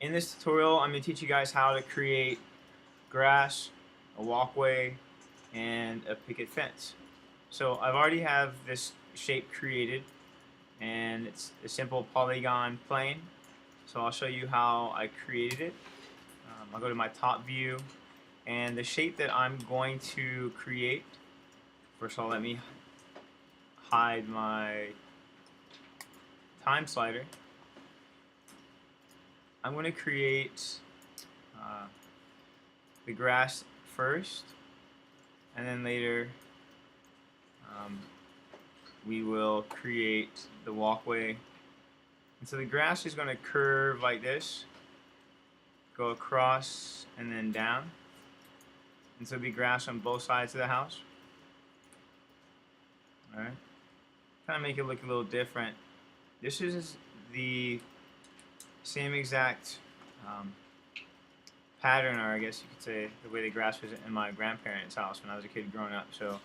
In this tutorial, I'm going to teach you guys how to create grass, a walkway, and a picket fence. So I've already have this shape created, and it's a simple polygon plane. So I'll show you how I created it. I'll go to my top view, and the shape that I'm going to create, first of all let me hide my time slider. I'm going to create uh, the grass first, and then later um, we will create the walkway. And so the grass is going to curve like this, go across and then down. And so it'll be grass on both sides of the house. Alright. Kind of make it look a little different. This is the same exact pattern, or I guess you could say the way the grass was in my grandparents' house when I was a kid growing up. So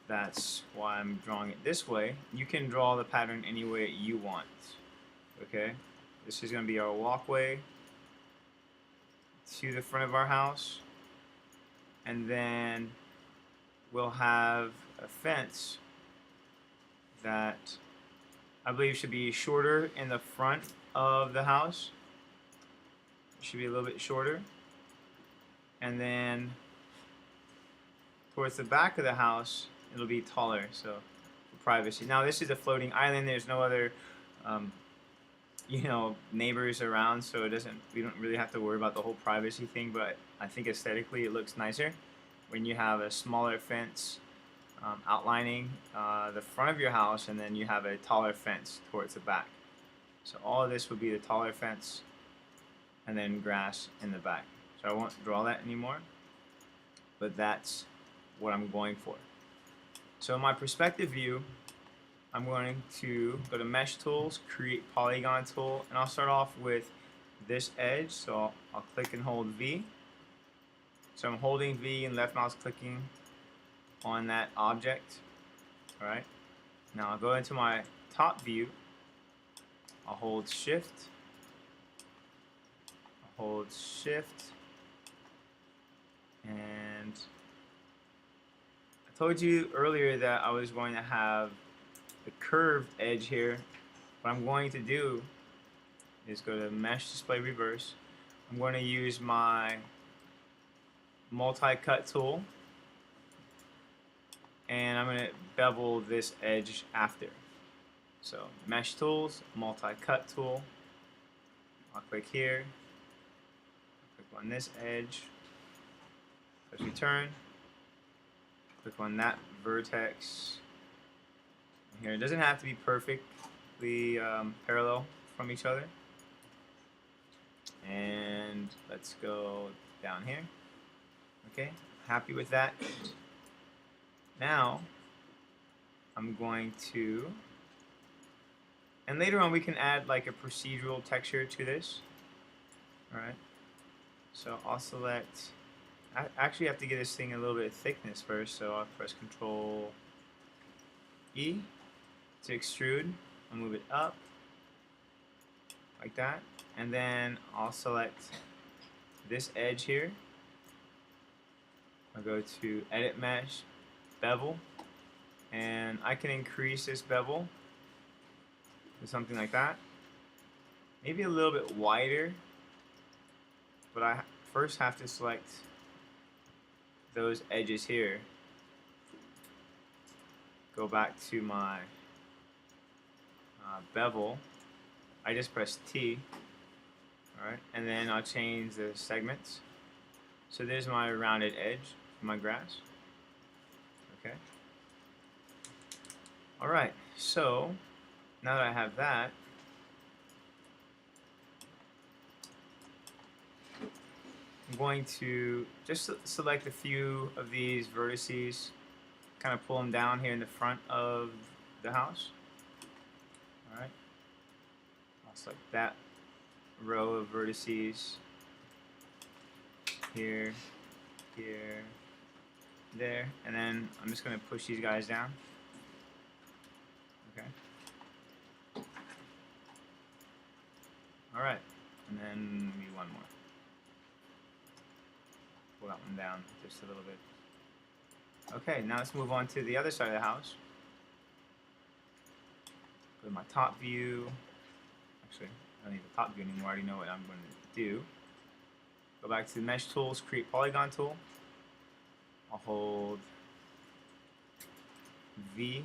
that's why I'm drawing it this way. You can draw the pattern any way you want. Okay, this is going to be our walkway to the front of our house, and then we'll have a fence that I believe should be shorter in the front of the house. It should be a little bit shorter, and then towards the back of the house it'll be taller, so for privacy. Now this is a floating island. There's no other neighbors around, so we don't really have to worry about the whole privacy thing, but I think aesthetically it looks nicer when you have a smaller fence outlining the front of your house, and then you have a taller fence towards the back. So all of this would be the taller fence, and then grass in the back. So I won't draw that anymore, but that's what I'm going for. So in my perspective view, I'm going to go to Mesh Tools, Create Polygon Tool, and I'll start off with this edge. So I'll click and hold V. So I'm holding V and left mouse clicking on that object. Alright. Now I'll go into my top view. I'll hold Shift. I'll hold Shift. And I told you earlier that I was going to have the curved edge here. What I'm going to do is go to Mesh Display Reverse. I'm going to use my multi-cut tool, and I'm going to bevel this edge after. So Mesh Tools, multi-cut tool. I'll click here, click on this edge, press return, click on that vertex. Here, it doesn't have to be perfectly parallel from each other. And let's go down here. Okay, happy with that. Now I'm going to, and later on we can add like a procedural texture to this. Alright, so I'll select, I actually have to get this thing a little bit of thickness first, so I'll press Control E to extrude. I'll move it up like that, and then I'll select this edge here. I'll go to Edit Mesh, Bevel, and I can increase this bevel to something like that. Maybe a little bit wider, but I first have to select those edges here. Go back to my bevel. I just press T. Alright, and then I'll change the segments. So there's my rounded edge for my grass. Okay. Alright, so now that I have that, I'm going to just select a few of these vertices, kind of pull them down here in the front of the house. Alright, I'll select that row of vertices here, here, there, and then I'm just going to push these guys down. Okay. Alright, and then maybe one more. Pull that one down just a little bit. Okay, now let's move on to the other side of the house. Go to my top view. Actually, I don't need the top view anymore. I already know what I'm going to do. Go back to the mesh tools, create polygon tool. I'll hold V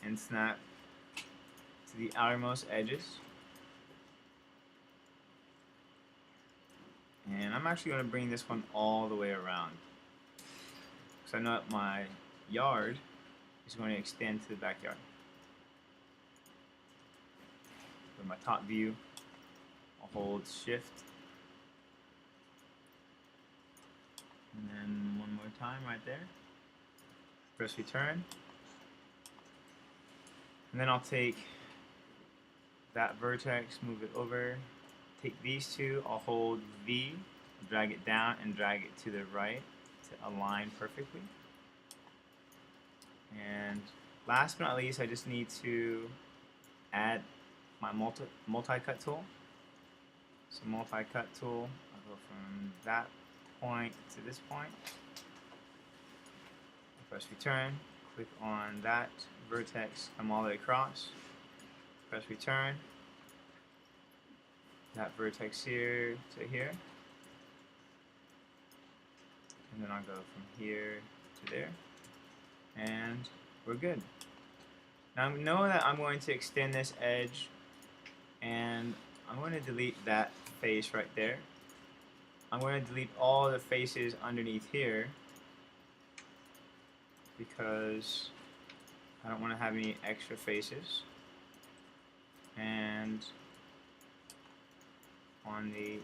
and snap to the outermost edges. And I'm actually going to bring this one all the way around, because I know that my yard is going to extend to the backyard. With my top view, I'll hold shift, and then one more time right there. Press return. And then I'll take that vertex, move it over. Take these two, I'll hold V, drag it down, and drag it to the right to align perfectly. And last but not least, I just need to add my multi-cut tool. So multi-cut tool, I'll go from that point to this point. Press return, click on that vertex, come all the way across. Press return. That vertex here to here, and then I'll go from here to there, and we're good. Now I know that I'm going to extend this edge, and I'm going to delete that face right there. I'm going to delete all the faces underneath here, because I don't want to have any extra faces. And on the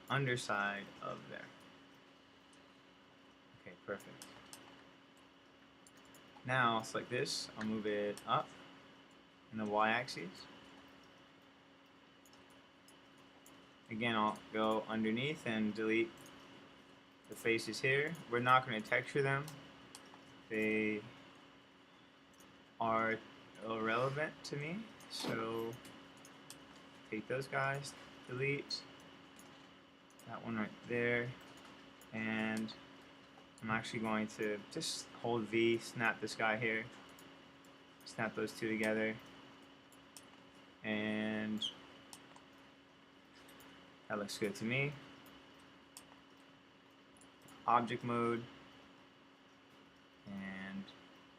underside of there. Okay, perfect. Now I'll select this, I'll move it up in the y-axis. Again, I'll go underneath and delete the faces here. We're not going to texture them. They are irrelevant to me, so take those guys, delete that one right there, and I'm actually going to just hold V, snap this guy here, snap those two together, and that looks good to me. Object mode, and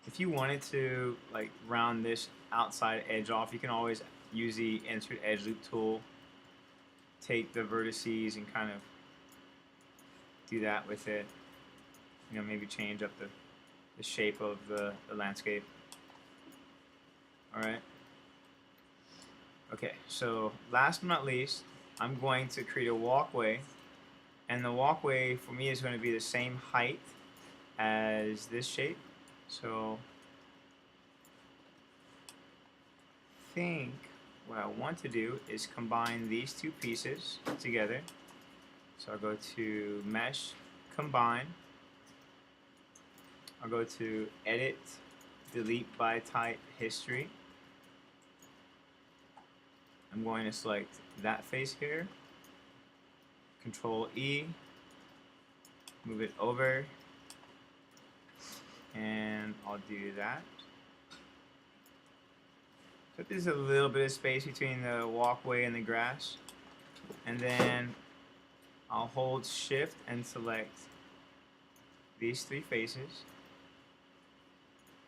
if you wanted to like round this outside edge off, you can always use the insert edge loop tool, take the vertices and kind of do that with it. You know, maybe change up the shape of the landscape. Alright. Okay, so last but not least, I'm going to create a walkway, and the walkway for me is going to be the same height as this shape. So I think what I want to do is combine these two pieces together. So I'll go to Mesh, Combine. I'll go to Edit, Delete by Type History. I'm going to select that face here. Control E, move it over, and I'll do that. So there's a little bit of space between the walkway and the grass, and then I'll hold Shift and select these three faces.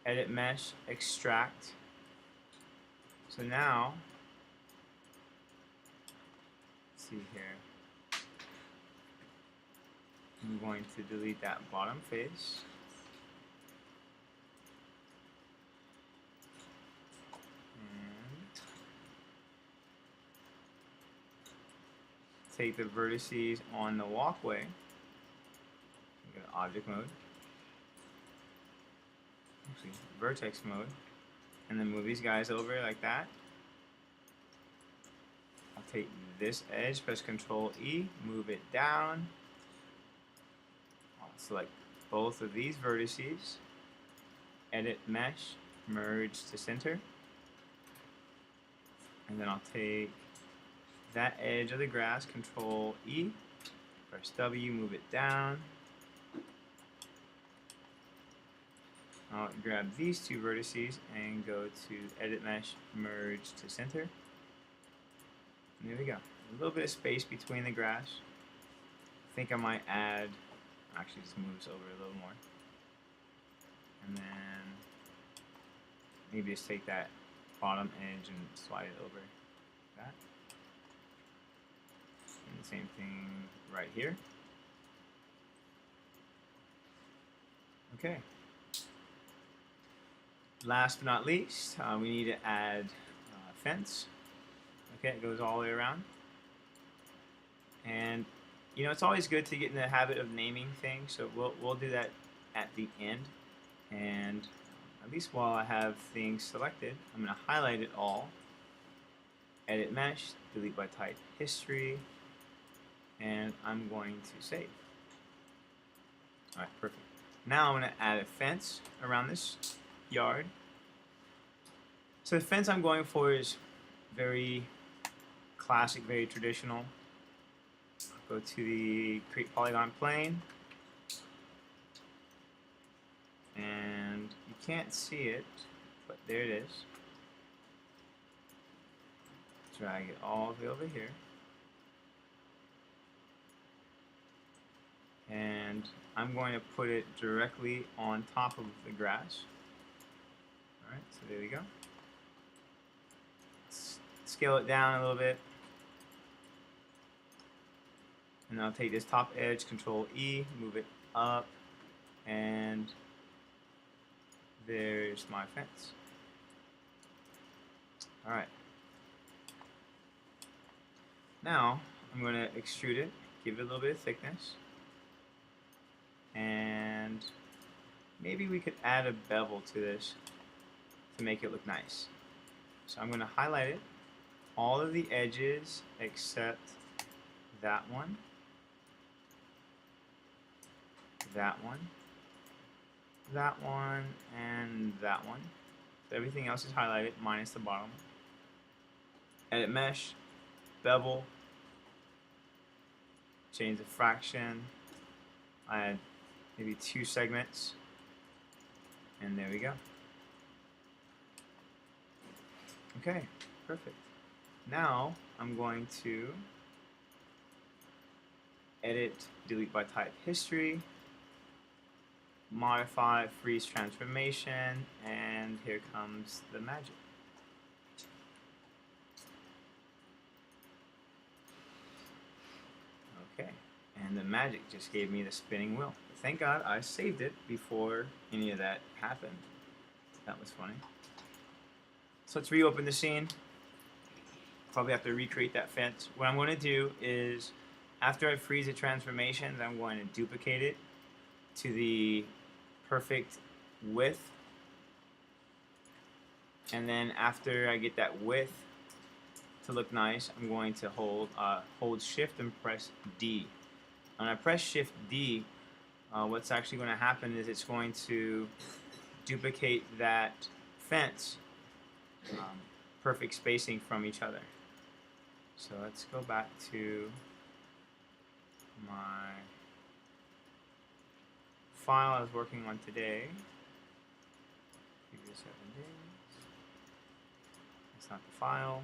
Edit Mesh, Extract. So now, let's see here. I'm going to delete that bottom face. Take the vertices on the walkway, go to object mode, actually vertex mode, and then move these guys over like that. I'll take this edge, press Control E, move it down. I'll select both of these vertices, edit mesh, merge to center, and then I'll take that edge of the grass, Control E, press W, move it down. I'll grab these two vertices and go to Edit Mesh, Merge to Center. And there we go. A little bit of space between the grass. I think I might add, actually just moves over a little more. And then maybe just take that bottom edge and slide it over like that. And the same thing right here. Okay. Last but not least, we need to add fence. Okay, it goes all the way around. And you know, it's always good to get in the habit of naming things, so we'll do that at the end. And at least while I have things selected, I'm going to highlight it all, edit mesh, delete by type history, and I'm going to save. Alright, perfect. Now I'm going to add a fence around this yard. So the fence I'm going for is very classic, very traditional. Go to the create polygon plane, and you can't see it, but there it is. Drag it all the way over here, and I'm going to put it directly on top of the grass. Alright, so there we go. Scale it down a little bit. And I'll take this top edge, Control E, move it up, and there's my fence. Alright. Now, I'm going to extrude it, give it a little bit of thickness, and maybe we could add a bevel to this to make it look nice. So I'm going to highlight it, all of the edges except that one, that one, that one, and that one. So everything else is highlighted minus the bottom. Edit mesh, bevel, change the fraction, add maybe 2 segments, and there we go. Okay, perfect. Now I'm going to edit, delete by type history, modify, freeze transformation, and here comes the magic. Okay, and the magic just gave me the spinning wheel. Thank God I saved it before any of that happened. That was funny. So let's reopen the scene. Probably have to recreate that fence. What I'm going to do is, after I freeze the transformations, I'm going to duplicate it to the perfect width. And then after I get that width to look nice, I'm going to hold Shift and press D. When I press Shift D, what's actually going to happen is it's going to duplicate that fence, perfect spacing from each other. So let's go back to my file I was working on today. Previous 7 days. That's not the file.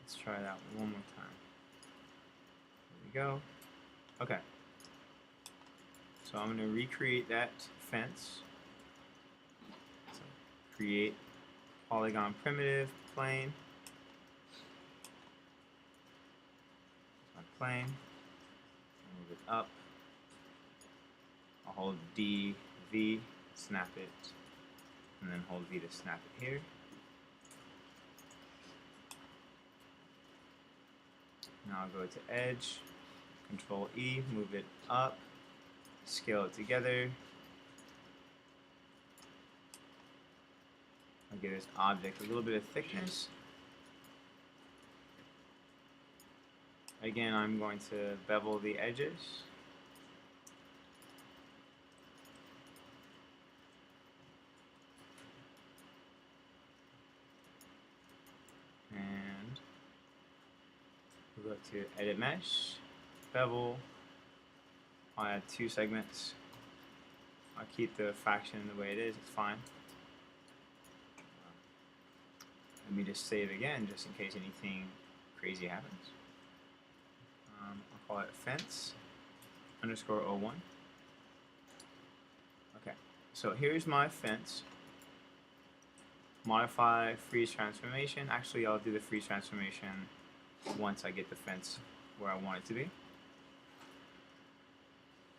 Let's try that one more time. There we go. Okay. So I'm going to recreate that fence. So create polygon primitive plane. Plane, move it up. I'll hold D, V, snap it, and then hold V to snap it here. Now I'll go to Edge, Control E, move it up, scale it together. I'll give this object a little bit of thickness. Again, I'm going to bevel the edges. And Go to edit mesh, bevel. I'll add 2 segments. I'll keep the fraction the way it is, it's fine. Let me just save again just in case anything crazy happens. I'll call it fence underscore 01. Okay, so here's my fence. Modify freeze transformation. Actually, I'll do the freeze transformation once I get the fence where I want it to be.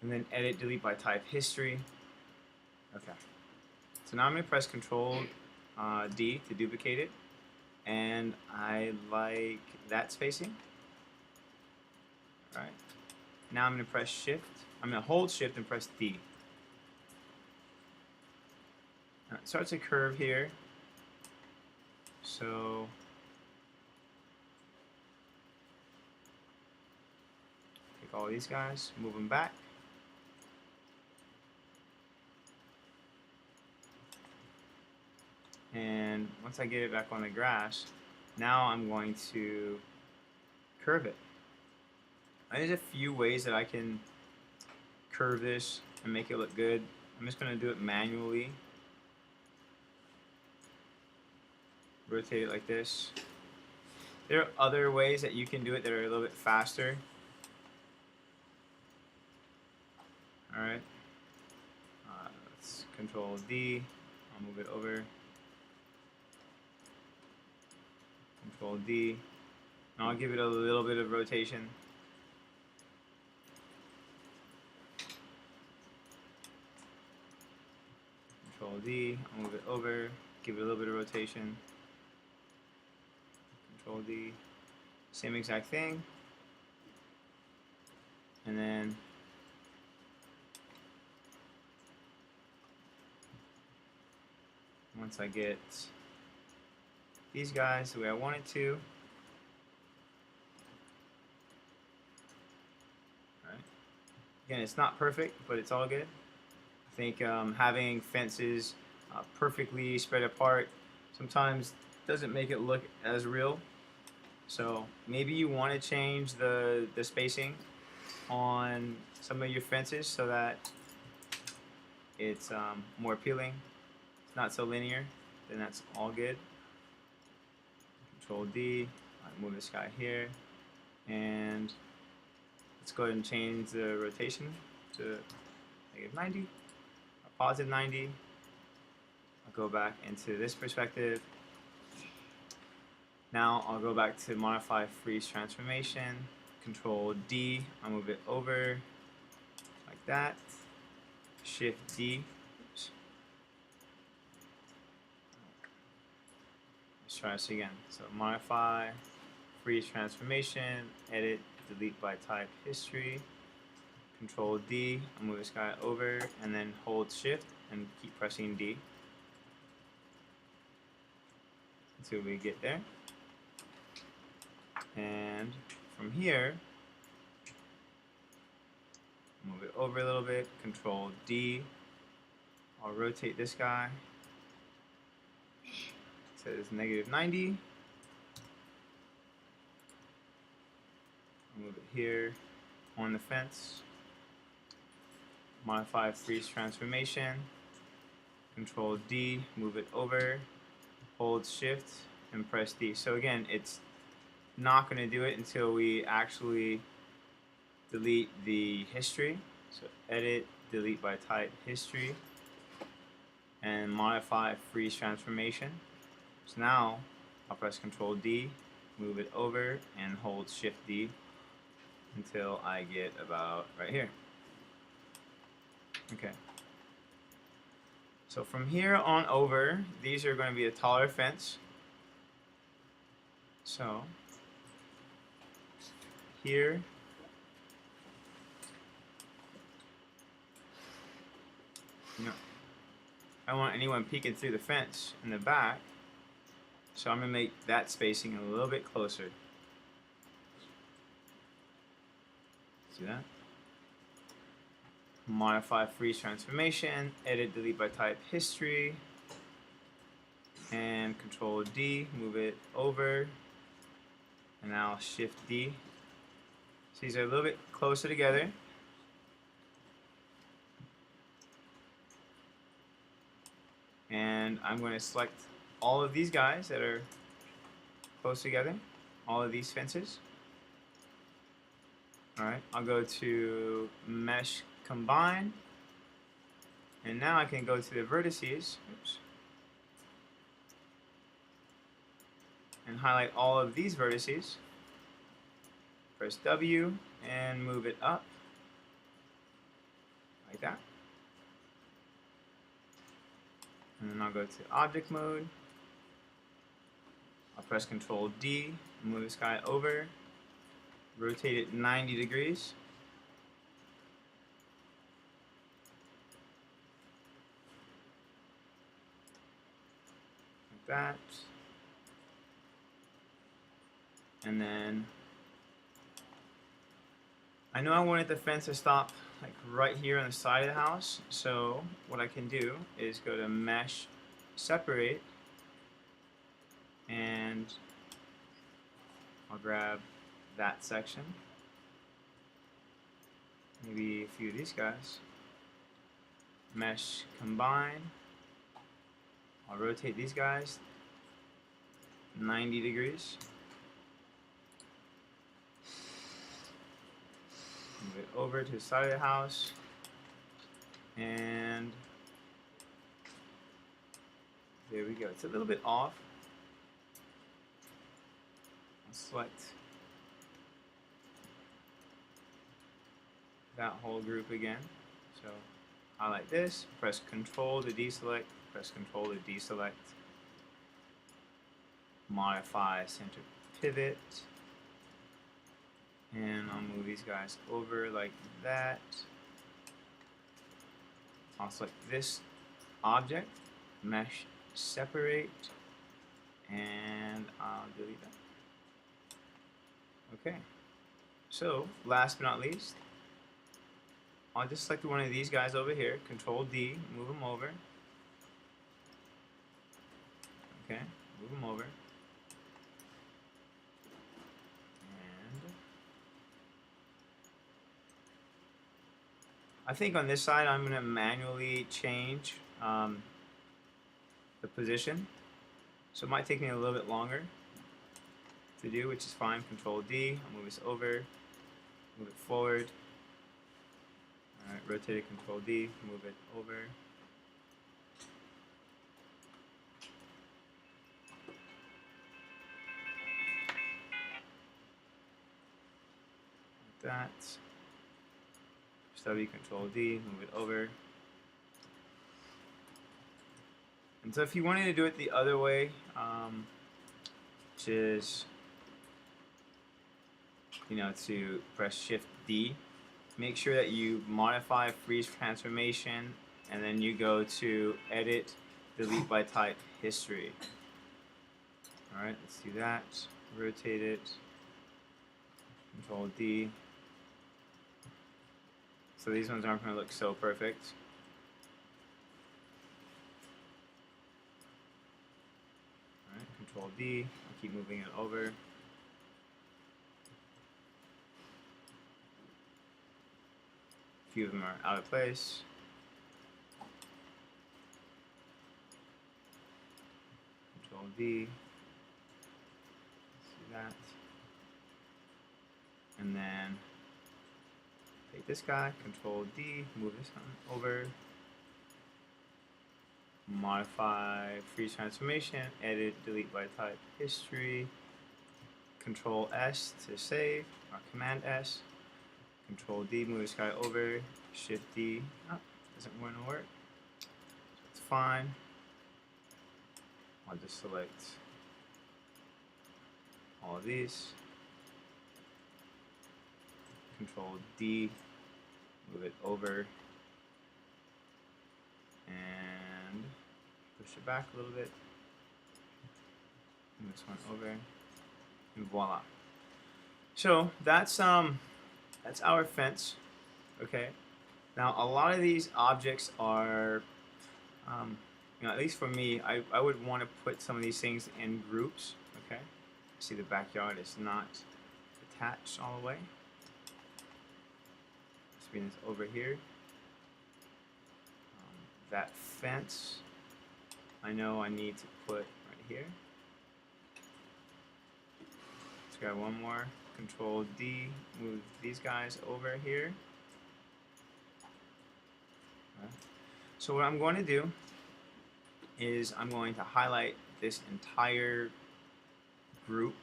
And then edit delete by type history. Okay. So now I'm going to press Control D to duplicate it. And I like that spacing. Alright. Now I'm going to press Shift. I'm going to hold Shift and press D. Now it starts a curve here. So take all these guys, move them back. And once I get it back on the grass, now I'm going to curve it. There's a few ways that I can curve this and make it look good. I'm just going to do it manually. Rotate it like this. There are other ways that you can do it that are a little bit faster. Alright. Let's Control D. I'll move it over. Control D. And I'll give it a little bit of rotation. Control D. I'll move it over. Give it a little bit of rotation. Control D. Same exact thing. And then once I get these guys the way I want it to. Alright. Again, it's not perfect, but it's all good. I think having fences perfectly spread apart sometimes doesn't make it look as real. So maybe you want to change the spacing on some of your fences so that it's more appealing. It's not so linear. Then that's all good. Control D. I'll move this guy here, and let's go ahead and change the rotation to -90 or +90. I'll go back into this perspective. Now I'll go back to modify freeze transformation. Control D. I'll move it over like that. Shift D. Oops. Let's try this again. So modify freeze transformation. Edit delete by type history. Control D. I'll move this guy over and then hold Shift and keep pressing D until we get there. And from here, move it over a little bit, Control D. I'll rotate this guy. It says -90. I'll move it here on the fence. Modify freeze transformation. Control D, move it over, hold Shift, and press D. So again, it's not going to do it until we actually delete the history. So edit, delete by type history, and modify freeze transformation. So now I'll press Control D, move it over, and hold Shift D until I get about right here. Okay. So from here on over, these are going to be a taller fence. So here, I don't want anyone peeking through the fence in the back, so I'm going to make that spacing a little bit closer. See that? Modify freeze transformation, edit delete by type history, and Control D, move it over, and now Shift D So these are a little bit closer together. And I'm going to select all of these guys that are close together, all of these fences. Alright, I'll go to Mesh Combine, and now I can go to the vertices, oops, and highlight all of these vertices. Press W and move it up, like that. And then I'll go to Object Mode. I'll press Control D, move this guy over, rotate it 90 degrees. Like that. And then I know I wanted the fence to stop like right here on the side of the house, so what I can do is go to Mesh Separate, and I'll grab that section, maybe a few of these guys, Mesh Combine, I'll rotate these guys 90 degrees, move it over to the side of the house, and there we go. It's a little bit off. I'll select that whole group again. So highlight this, press Control to deselect, press Control to deselect, modify center pivot, and I'll move these guys over like that. I'll select this object, Mesh Separate, and I'll delete that. Okay, so last but not least, I'll just select one of these guys over here, Control D, move them over. Okay, move them over. And I think on this side I'm going to manually change the position. So it might take me a little bit longer to do, which is fine. Control D, I'll move this over, move it forward. Alright, rotate it, Control D, move it over. Like that. Press W, Control D, move it over. And so if you wanted to do it the other way, which is, to press Shift D, make sure that you modify freeze transformation, and then you go to Edit, Delete by Type, History. Alright, let's do that. Rotate it. Control D. So these ones aren't going to look so perfect. Alright, Control D. I'll keep moving it over. A few of them are out of place. Control D. Let's do that. And then take this guy, Control D, move this one over. Modify freeze transformation, edit, delete by type, history. Control S to save, or Command S. Control D, move this guy over. Shift D, doesn't want to work. So it's fine. I'll just select all of these. Control D, move it over, and push it back a little bit. Move this one over, and voila. So that's our fence. Okay. Now a lot of these objects are, at least for me, I would want to put some of these things in groups. Okay. See, the backyard is not attached all the way. Let's bring this over here. That fence, I know I need to put right here. Let's grab one more. Control D, move these guys over here. Okay. So what I'm going to do is I'm going to highlight this entire group.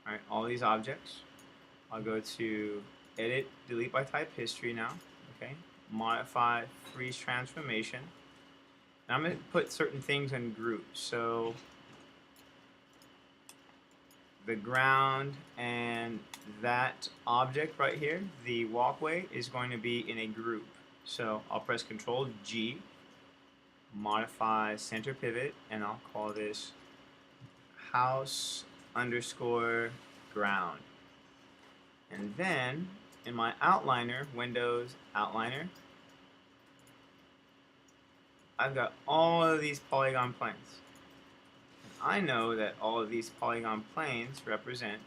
All right, all these objects. I'll go to Edit, Delete by Type History now. Okay, Modify, Freeze Transformation. And I'm going to put certain things in groups. So the ground and that object right here, the walkway, is going to be in a group. So I'll press Control G, modify center pivot, and I'll call this house underscore ground. And then in my outliner, Windows outliner, I've got all of these polygon planes. I know that all of these polygon planes represent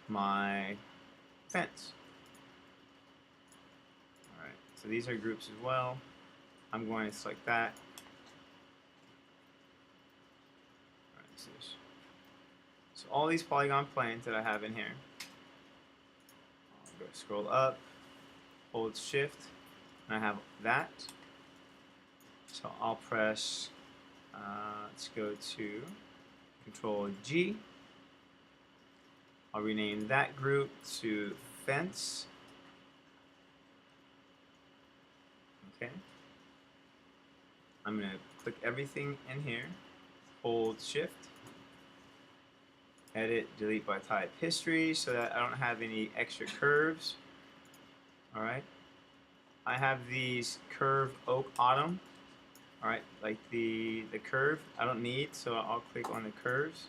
my fence. Alright, so these are groups as well. I'm going to select that. Alright, so all these polygon planes that I have in here, I'll go scroll up, hold shift, and I have that. So I'll press, let's go to Control G. I'll rename that group to fence. Okay. I'm going to click everything in here, hold shift, edit, delete by type history so that I don't have any extra curves. Alright. I have these curved oak autumn. Alright, like the curve I don't need, so I'll click on the curves.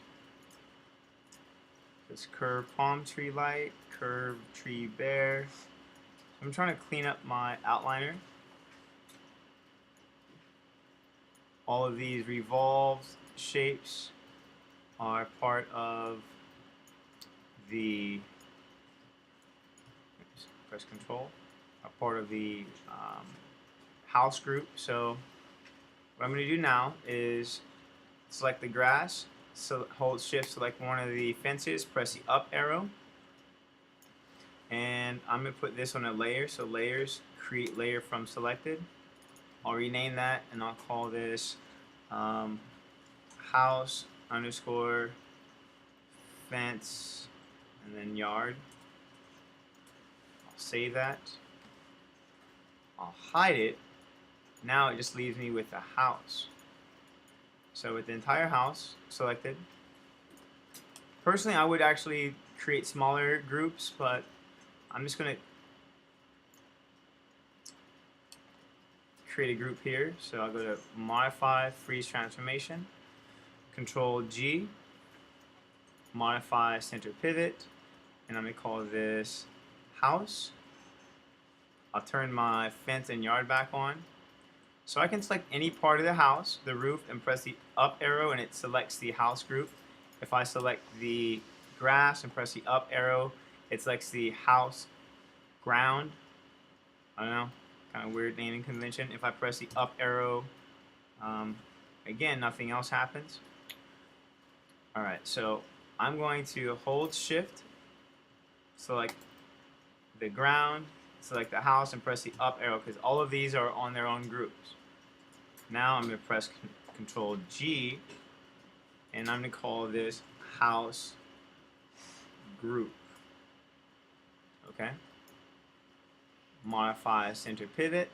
This curve palm tree light, curve tree bear. I'm trying to clean up my outliner. All of these revolved shapes are part of the, press Control, are part of the house group. So what I'm going to do now is select the grass, so hold shift, select one of the fences, press the up arrow, and I'm going to put this on a layer. So layers, create layer from selected. I'll rename that and I'll call this house underscore fence and then yard. I'll save that. I'll hide it. Now it just leaves me with the house. So with the entire house selected, personally I would actually create smaller groups, but I'm just going to create a group here. So I'll go to Modify, Freeze Transformation, Control G, Modify Center Pivot, and I'm going to call this House. I'll turn my fence and yard back on. So I can select any part of the house, the roof, and press the up arrow and it selects the house group. If I select the grass and press the up arrow, it selects the house ground. I don't know, kind of weird naming convention. If I press the up arrow, again, nothing else happens. Alright, so I'm going to hold shift, select the ground, select the house, and press the up arrow because all of these are on their own groups. Now I'm going to press Control G and I'm going to call this house group. Okay. Modify center pivot.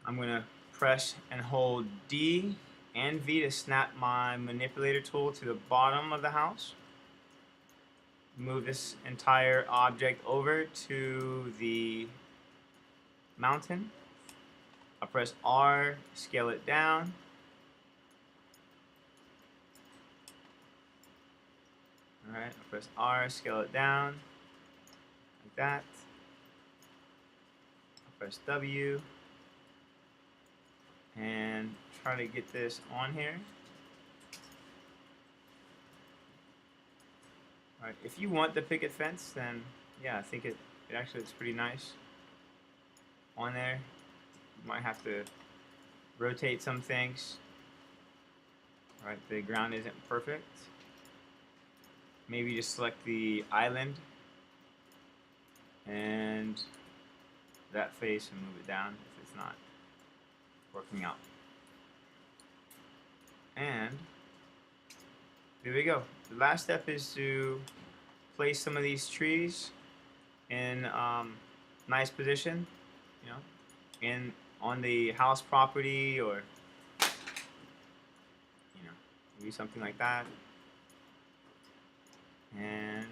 I'm going to press and hold D and V to snap my manipulator tool to the bottom of the house. Move this entire object over to the mountain. I'll press R, scale it down. Alright, I'll press R, scale it down. Like that. I'll press W. And try to get this on here. Alright, if you want the picket fence, then yeah, I think it actually looks pretty nice on there. You might have to rotate some things. Alright, the ground isn't perfect. Maybe just select the island and that face and move it down if it's not working out. And there we go. The last step is to place some of these trees in nice position, you know, on the house property, or maybe something like that. And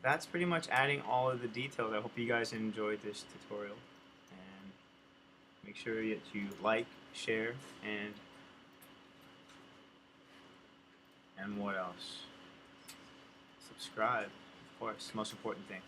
that's pretty much adding all of the details. I hope you guys enjoyed this tutorial, and make sure that you like, share, and what else? Subscribe, of course, most important thing.